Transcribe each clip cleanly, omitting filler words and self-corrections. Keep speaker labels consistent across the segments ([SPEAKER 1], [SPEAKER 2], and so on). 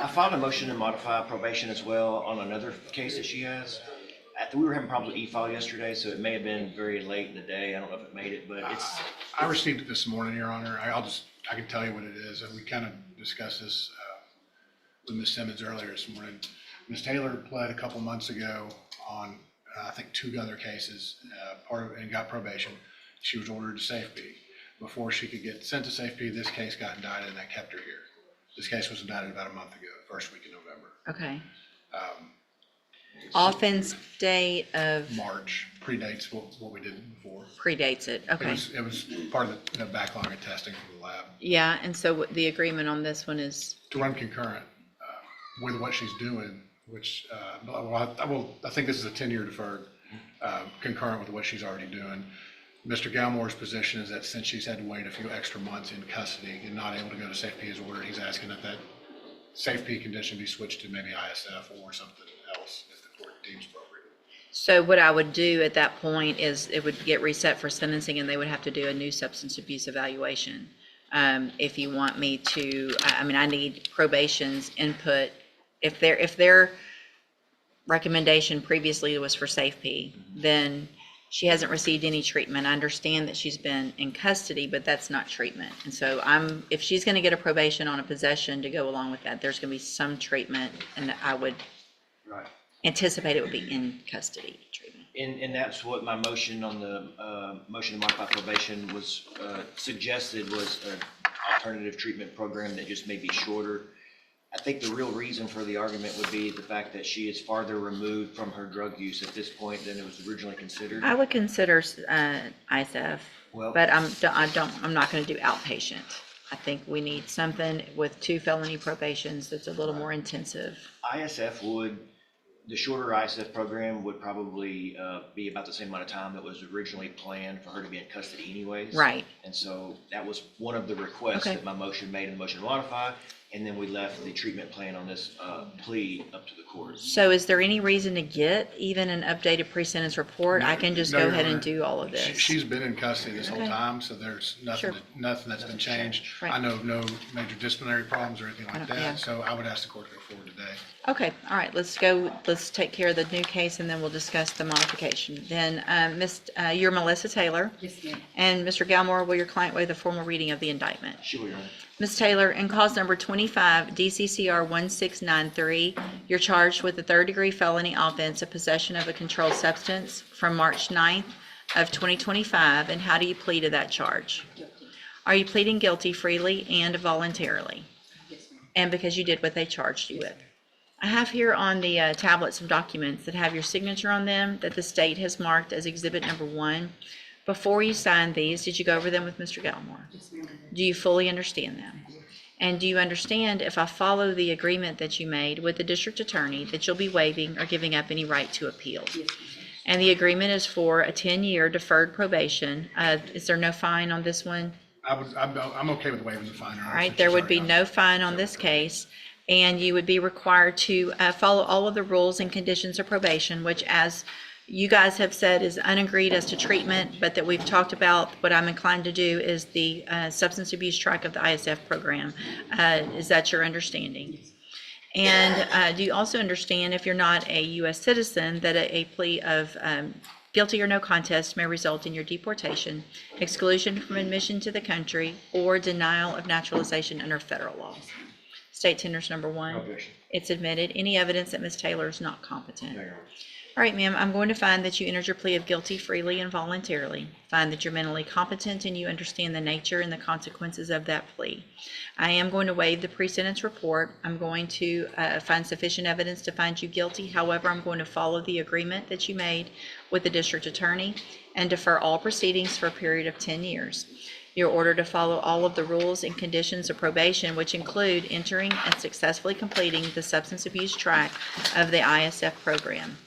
[SPEAKER 1] I filed a motion to modify probation as well on another case that she has. We were having problems with e-file yesterday, so it may have been very late in the day. I don't know if it made it, but it's.
[SPEAKER 2] I received it this morning, Your Honor. I can tell you what it is. And we kind of discussed this with Ms. Simmons earlier this morning. Ms. Taylor pled a couple months ago on, I think, 2 other cases, and got probation. She was ordered to safety. Before she could get sent to safety, this case got indicted and that kept her here. This case was indicted about a month ago, first week in November.
[SPEAKER 3] Okay. Offense date of
[SPEAKER 2] March predates what we did before.
[SPEAKER 3] predates it. Okay.
[SPEAKER 2] It was part of the backlog of testing for the lab.
[SPEAKER 3] Yeah, and so the agreement on this one is,
[SPEAKER 2] To run concurrent with what she's doing, which, I think this is a 10-year deferred, concurrent with what she's already doing. Mr. Galmore's position is that since she's had to wait a few extra months in custody and not able to go to safety as ordered, he's asking that safety condition be switched to maybe ISF or something else if the court deems appropriate.
[SPEAKER 3] so what I would do at that point is it would get reset for sentencing and they would have to do a new substance abuse evaluation. If you want me to, I need probation's input. If their recommendation previously was for safety, then she hasn't received any treatment. I understand that she's been in custody, but that's not treatment. And so if she's going to get a probation on a possession to go along with that, there's going to be some treatment, and I would anticipate it would be in custody treatment.
[SPEAKER 1] And that's what my motion on the motion to modify probation was suggested, was an alternative treatment program that just may be shorter. I think the real reason for the argument would be the fact that she is farther removed from her drug use at this point than it was originally considered.
[SPEAKER 3] I would consider ISF,
[SPEAKER 1] Well,
[SPEAKER 3] but I'm not going to do outpatient. I think we need something with 2 felony probations that's a little more intensive.
[SPEAKER 1] The shorter ISF program would probably be about the same amount of time that was originally planned for her to be in custody anyways.
[SPEAKER 3] Right.
[SPEAKER 1] And so that was one of the requests
[SPEAKER 3] Okay.
[SPEAKER 1] that my motion made in the motion to modify. And then we left the treatment plan on this plea up to the courts.
[SPEAKER 3] So is there any reason to get even an updated pre-sentence report? I can just
[SPEAKER 2] No,
[SPEAKER 3] go
[SPEAKER 2] Your
[SPEAKER 3] ahead and
[SPEAKER 2] Honor.
[SPEAKER 3] do all of this.
[SPEAKER 2] She's been in custody this whole
[SPEAKER 3] Okay.
[SPEAKER 2] time, so there's nothing,
[SPEAKER 3] Sure.
[SPEAKER 2] nothing that's been changed.
[SPEAKER 3] Right.
[SPEAKER 2] I know of no major disciplinary problems or anything like
[SPEAKER 3] yeah.
[SPEAKER 2] that, so I would ask the court to go forward today.
[SPEAKER 3] Okay, all right, let's take care of the new case and then we'll discuss the modification. Then, you're Melissa Taylor.
[SPEAKER 4] Yes, ma'am.
[SPEAKER 3] And Mr. Galmore, will your client waive the formal reading of the indictment?
[SPEAKER 1] Sure, Your Honor.
[SPEAKER 3] Ms. Taylor, in cause number 25, DCCR 1693, you're charged with a 3rd-degree felony offense of possession of a controlled substance from March 9th of 2025, and how do you plead to that charge?
[SPEAKER 4] Guilty.
[SPEAKER 3] Are you pleading guilty freely and voluntarily?
[SPEAKER 4] Yes, ma'am.
[SPEAKER 3] And because you did what they charged you with? I have here on the tablet some documents that have your signature on them that the state has marked as exhibit number 1. Before you signed these, did you go over them with Mr. Galmore?
[SPEAKER 4] Yes, ma'am.
[SPEAKER 3] Do you fully understand them? And do you understand, if I follow the agreement that you made with the district attorney, that you'll be waiving or giving up any right to appeal?
[SPEAKER 4] Yes, ma'am.
[SPEAKER 3] And the agreement is for a 10-year deferred probation. Is there no fine on this one?
[SPEAKER 2] I'm okay with waiving the fine. Your Honor,
[SPEAKER 3] All right,
[SPEAKER 2] since
[SPEAKER 3] there
[SPEAKER 2] she's
[SPEAKER 3] would be
[SPEAKER 2] already
[SPEAKER 3] no fine on this case, and you would be required to follow all of the rules and conditions of probation, which, as you guys have said, is unagreed as to treatment, but that we've talked about. What I'm inclined to do is the substance abuse track of the ISF program. Is that your understanding? And do you also understand, if you're not a U.S. citizen, that a plea of guilty or no contest may result in your deportation, exclusion from admission to the country, or denial of naturalization under federal law? State tenders number 1.
[SPEAKER 1] Objection.
[SPEAKER 3] It's admitted. Any evidence that Ms. Taylor is not competent?
[SPEAKER 1] No, Your Honor.
[SPEAKER 3] All right, ma'am, I'm going to find that you entered your plea of guilty freely and voluntarily. Find that you're mentally competent and you understand the nature and the consequences of that plea. I am going to waive the pre-sentence report. I'm going to find sufficient evidence to find you guilty. However, I'm going to follow the agreement that you made with the district attorney and defer all proceedings for a period of 10 years. You're ordered to follow all of the rules and conditions of probation, which include entering and successfully completing the substance abuse track of the ISF program.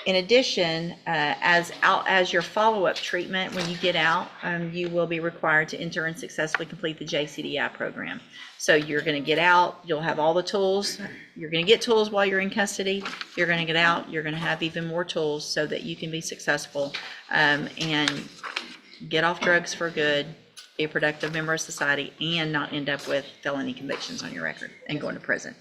[SPEAKER 3] In addition, as your follow-up treatment, when you get out, you will be required to enter and successfully complete the JCDI program. So you're going to get out, you'll have all the tools. You're going to get tools while you're in custody. You're going to get out, you're going to have even more tools so that you can be successful and get off drugs for good be a productive member of society, and not end up with felony convictions on your record and going to prison.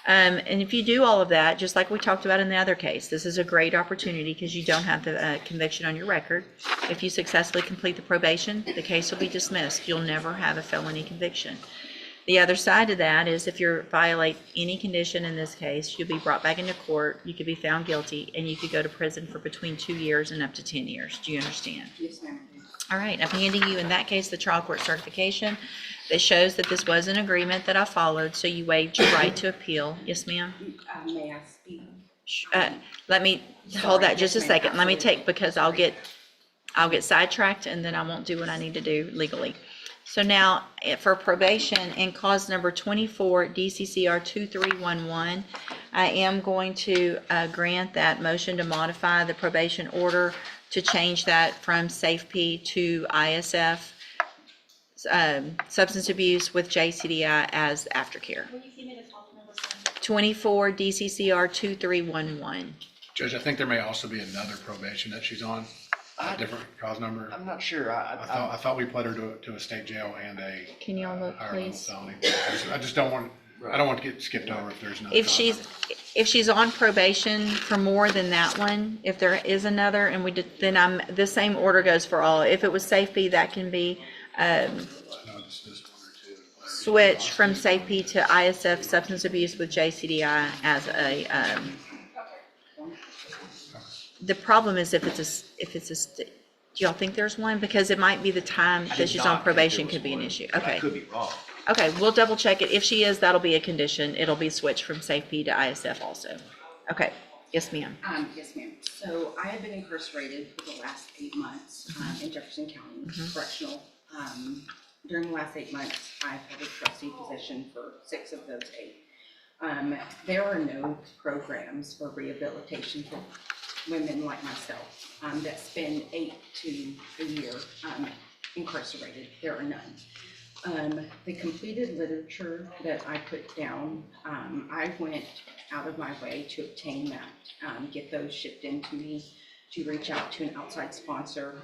[SPEAKER 3] And if you do all of that, just like we talked about in the other case, this is a great opportunity because you don't have the conviction on your record. If you successfully complete the probation, the case will be dismissed. You'll never have a felony conviction. The other side of that is if you violate any condition in this case, you'll be brought back into court, you could be found guilty, and you could go to prison for between 2 years and up to 10 years. Do you understand?
[SPEAKER 4] Yes, ma'am.
[SPEAKER 3] All right, I'm handing you, in that case, the trial court certification that shows that this was an agreement that I followed, so you waived your right to appeal. Yes, ma'am?
[SPEAKER 4] May I speak?
[SPEAKER 3] Let me, hold that just a second. Let me take, because I'll get sidetracked and then I won't do what I need to do legally. So now, for probation, in cause number 24, DCCR 2311, I am going to grant that motion to modify the probation order to change that from SafeP to ISF, substance abuse with JCDI as aftercare.
[SPEAKER 5] Will you give me the call number, please?
[SPEAKER 3] 24 DCCR 2311.
[SPEAKER 2] Judge, I think there may also be another probation that she's on, a different cause number.
[SPEAKER 1] I'm not sure.
[SPEAKER 2] I thought we pled her to a state jail and a
[SPEAKER 3] Can y'all look,
[SPEAKER 2] higher level
[SPEAKER 3] please?
[SPEAKER 2] felony. I just don't want, I don't want to get skipped over if there's another.
[SPEAKER 3] If
[SPEAKER 2] cause
[SPEAKER 3] she's on probation for more than that one, if there is another, and we did, then the same order goes for all. If it was SafeP, that can be,
[SPEAKER 2] number. No, just this one or two.
[SPEAKER 3] switch from SafeP to ISF substance abuse with JCDI as a, the problem is if it's do y'all think there's one? Because it might be the time
[SPEAKER 1] I
[SPEAKER 3] that
[SPEAKER 1] did
[SPEAKER 3] she's
[SPEAKER 1] not
[SPEAKER 3] on
[SPEAKER 1] think
[SPEAKER 3] probation
[SPEAKER 1] there
[SPEAKER 3] could be
[SPEAKER 1] was
[SPEAKER 3] an
[SPEAKER 1] one,
[SPEAKER 3] issue.
[SPEAKER 1] but I
[SPEAKER 3] Okay.
[SPEAKER 1] could be wrong.
[SPEAKER 3] Okay, we'll double check it. If she is, that'll be a condition. It'll be switched from SafeP to ISF also. Okay, yes, ma'am.
[SPEAKER 4] Yes, ma'am. So I have been incarcerated for the last 8 months in Jefferson County Correctional. During the last 8 months, I've had a trustee position for 6 of those 8. There are no programs for rehabilitation for women like myself that spend 8 to a year incarcerated. There are none. The completed literature that I put down, I went out of my way to obtain that, get those shipped into me, to reach out to an outside sponsor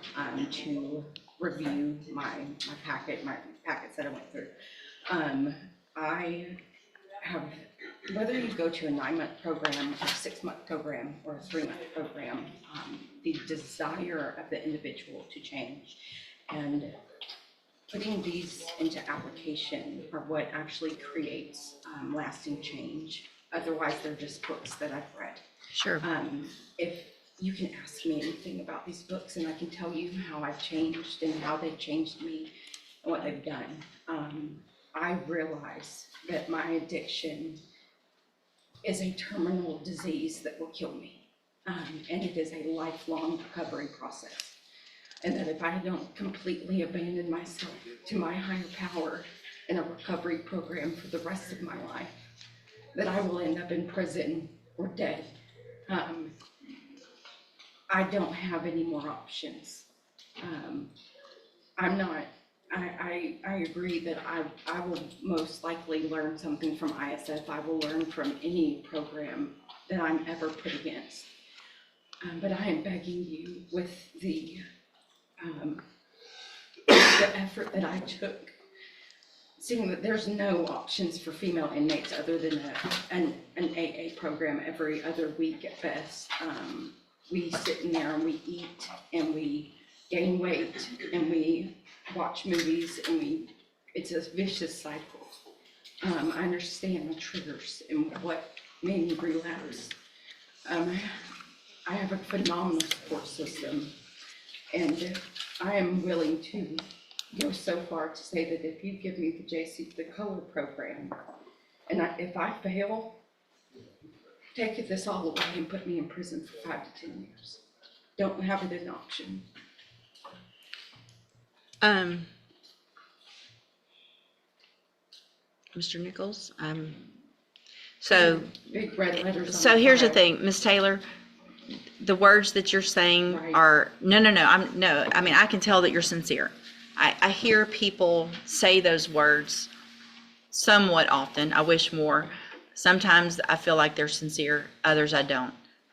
[SPEAKER 4] to review my packets that I went through. I have, whether you go to a 9-month program, a 6-month program, or a 3-month program, the desire of the individual to change and putting these into application are what actually creates lasting change. Otherwise, they're just books that I've read.
[SPEAKER 3] Sure.
[SPEAKER 4] If you can ask me anything about these books, and I can tell you how I've changed and how they've changed me and what they've done. I realize that my addiction is a terminal disease that will kill me. And it is a lifelong recovery process. And that if I don't completely abandon myself to my higher power in a recovery program for the rest of my life, that I will end up in prison or dead. I don't have any more options. I agree that I will most likely learn something from ISF. I will learn from any program that I'm ever put against. But I am begging you with the effort that I took, seeing that there's no options for female inmates other than an AA program every other week at best. We sit in there and we eat and we gain weight and we watch movies and it's a vicious cycle. I understand the triggers and what made me relapse. I have a phenomenal support system, and I am willing to go so far to say that if you give me the color program, and if I fail, take this all away and put me in prison for 5 to 10 years. Don't have it as an option.
[SPEAKER 3] Mr. Nichols, so
[SPEAKER 4] Big red letters on
[SPEAKER 3] So here's the
[SPEAKER 4] file.
[SPEAKER 3] thing, Ms. Taylor, the words that you're saying
[SPEAKER 4] Right.
[SPEAKER 3] are, no, I mean, I can tell that you're sincere. I hear people say those words somewhat often. I wish more. Sometimes I feel like they're sincere, others I don't.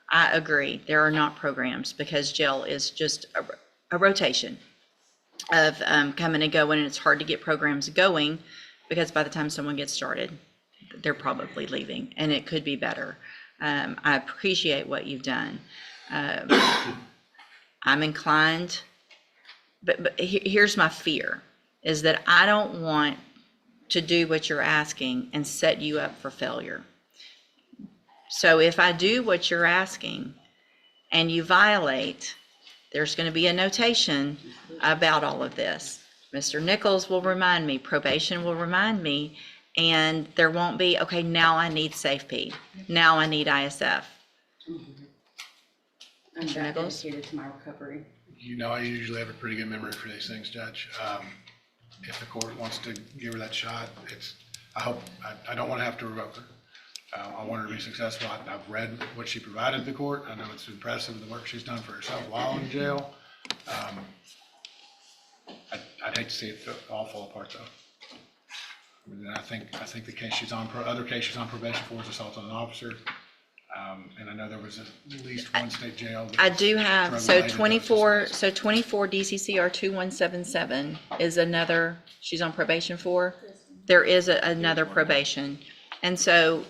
[SPEAKER 3] I agree, there are not programs because jail is just a rotation. of coming and going, and it's hard to get programs going because by the time someone gets started, they're probably leaving, and it could be better. I appreciate what you've done. I'm inclined, but here's my fear, is that I don't want to do what you're asking and set you up for failure. So if I do what you're asking and you violate, there's going to be a notation about all of this. Mr. Nichols will remind me, probation will remind me, and there won't be, okay, now I need SafeP. Now I need ISF.
[SPEAKER 4] I'm
[SPEAKER 3] Mr.
[SPEAKER 4] that
[SPEAKER 3] Nichols?
[SPEAKER 4] dedicated to my recovery.
[SPEAKER 2] You know, I usually have a pretty good memory for these things, Judge. If the court wants to give her that shot, I don't want to have to revoke her. I want her to be successful. I've read what she provided the court. I know it's impressive, the work she's done for herself while in jail. I'd hate to see it all fall apart, though. I mean, I think the case she's on, other case she's on probation for is assault on an officer. And I know there was at least one state jail.
[SPEAKER 3] I do have, so
[SPEAKER 2] drug-related
[SPEAKER 3] 24
[SPEAKER 2] offenses.
[SPEAKER 3] DCCR 2177 is another, she's on probation for. There is another probation. And so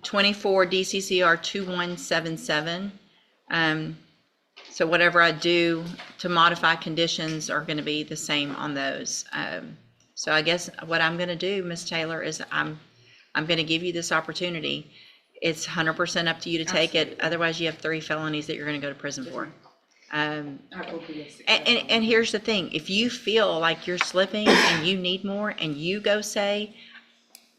[SPEAKER 3] 24 DCCR 2177, so whatever I do to modify conditions are going to be the same on those. So I guess what I'm going to do, Ms. Taylor, is I'm going to give you this opportunity. It's 100% up to you to take it.
[SPEAKER 4] Absolutely.
[SPEAKER 3] Otherwise, you have 3 felonies that you're going to go to prison for.
[SPEAKER 4] I will be a success.
[SPEAKER 3] And here's the thing, if you feel like you're slipping and you need more and you go say,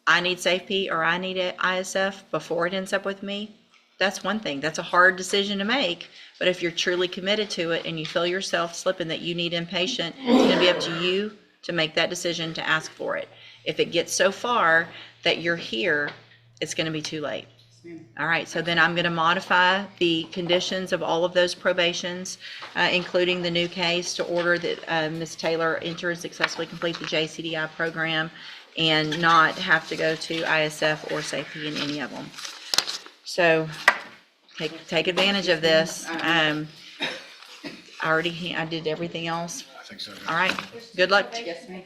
[SPEAKER 3] I need SafeP or I need ISF before it ends up with me, that's one thing. That's a hard decision to make. But if you're truly committed to it and you feel yourself slipping that you need inpatient, it's going to be up to you to make that decision to ask for it. If it gets so far that you're here, it's going to be too late. All right, so then I'm going to modify the conditions of all of those probations, including the new case, to order that Ms. Taylor enter and successfully complete the JCDI program and not have to go to ISF or SafeP in any of them. So take advantage of this. I did everything else.
[SPEAKER 2] I think so.
[SPEAKER 3] All right, good luck.
[SPEAKER 4] Yes, ma'am.